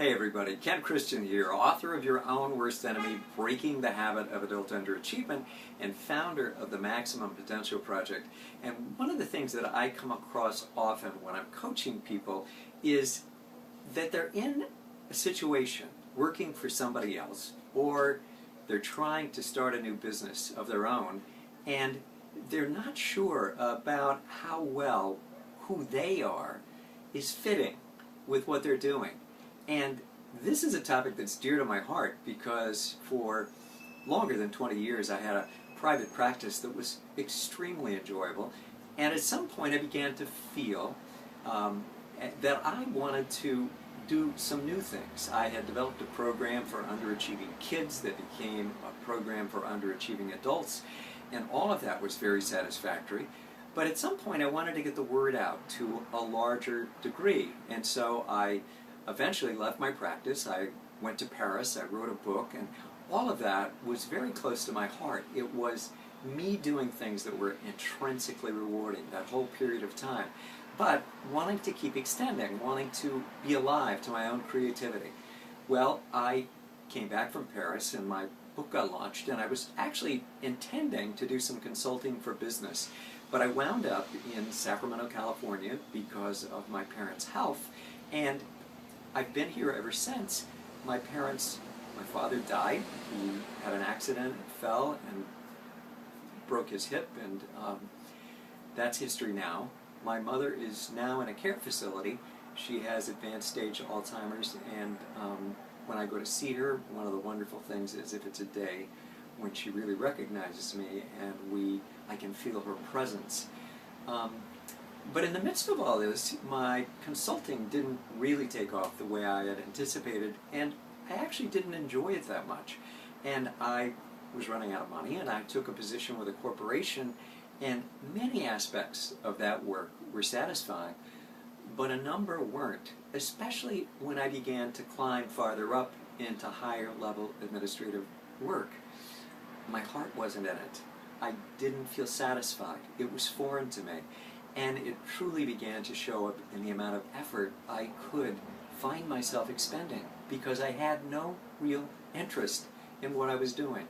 Hey everybody, Ken Christian here, author of Your Own Worst Enemy, Breaking the Habit of Adult Underachievement, and founder of the Maximum Potential Project. And one of the things that I come across often when I'm coaching people is that they're in a situation working for somebody else, or they're trying to start a new business of their own, and they're not sure about how well who they are is fitting with what they're doing. And this is a topic that's dear to my heart because for longer than 20 years I had a private practice that was extremely enjoyable, and at some point I began to feel that I wanted to do some new things. I had developed a program for underachieving kids that became a program for underachieving adults, and all of that was very satisfactory. But at some point I wanted to get the word out to a larger degree, and so I eventually left my practice. I went to Paris, I wrote a book, and all of that was very close to my heart. It was me doing things that were intrinsically rewarding that whole period of time, but wanting to keep extending, wanting to be alive to my own creativity. Well, I came back from Paris and my book got launched, and I was actually intending to do some consulting for business, but I wound up in Sacramento, California because of my parents' health, and I've been here ever since. My father died. He had an accident and fell and broke his hip, and that's history now. My mother is now in a care facility. She has advanced stage Alzheimer's, and when I go to see her, one of the wonderful things is if it's a day when she really recognizes me and I can feel her presence. But in the midst of all this, my consulting didn't really take off the way I had anticipated, and I actually didn't enjoy it that much. And I was running out of money, and I took a position with a corporation, and many aspects of that work were satisfying, but a number weren't, especially when I began to climb farther up into higher level administrative work. My heart wasn't in it. I didn't feel satisfied. It was foreign to me. And it truly began to show up in the amount of effort I could find myself expending because I had no real interest in what I was doing.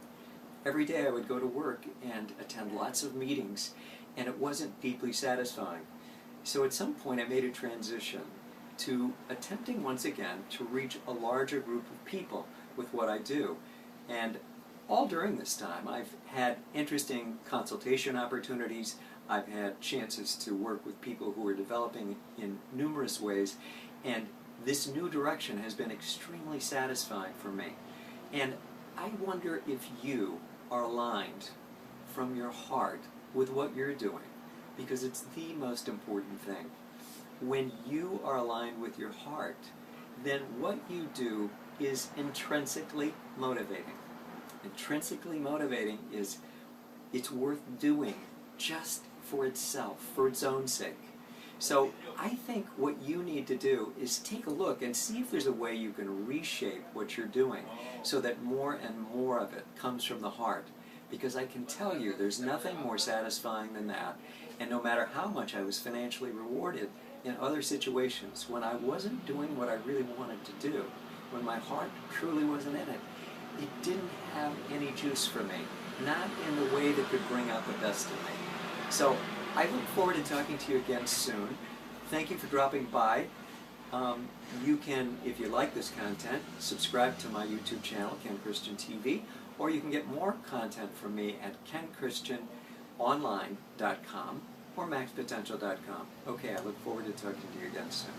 Every day I would go to work and attend lots of meetings, and it wasn't deeply satisfying. So at some point I made a transition to attempting once again to reach a larger group of people with what I do. And all during this time I've had interesting consultation opportunities. I've had chances to work with people who are developing in numerous ways, and this new direction has been extremely satisfying for me. And I wonder if you are aligned from your heart with what you're doing, because it's the most important thing. When you are aligned with your heart, then what you do is intrinsically motivating. Intrinsically motivating is it's worth doing just for itself, for its own sake. So I think what you need to do is take a look and see if there's a way you can reshape what you're doing so that more and more of it comes from the heart. Because I can tell you there's nothing more satisfying than that. And no matter how much I was financially rewarded in other situations, when I wasn't doing what I really wanted to do, when my heart truly wasn't in it, it didn't have any juice for me. Not in the way that could bring out the best in me. So I look forward to talking to you again soon. Thank you for dropping by. You can, if you like this content, subscribe to my YouTube channel, Ken Christian TV, or you can get more content from me at kenchristianonline.com or maxpotential.com. Okay, I look forward to talking to you again soon.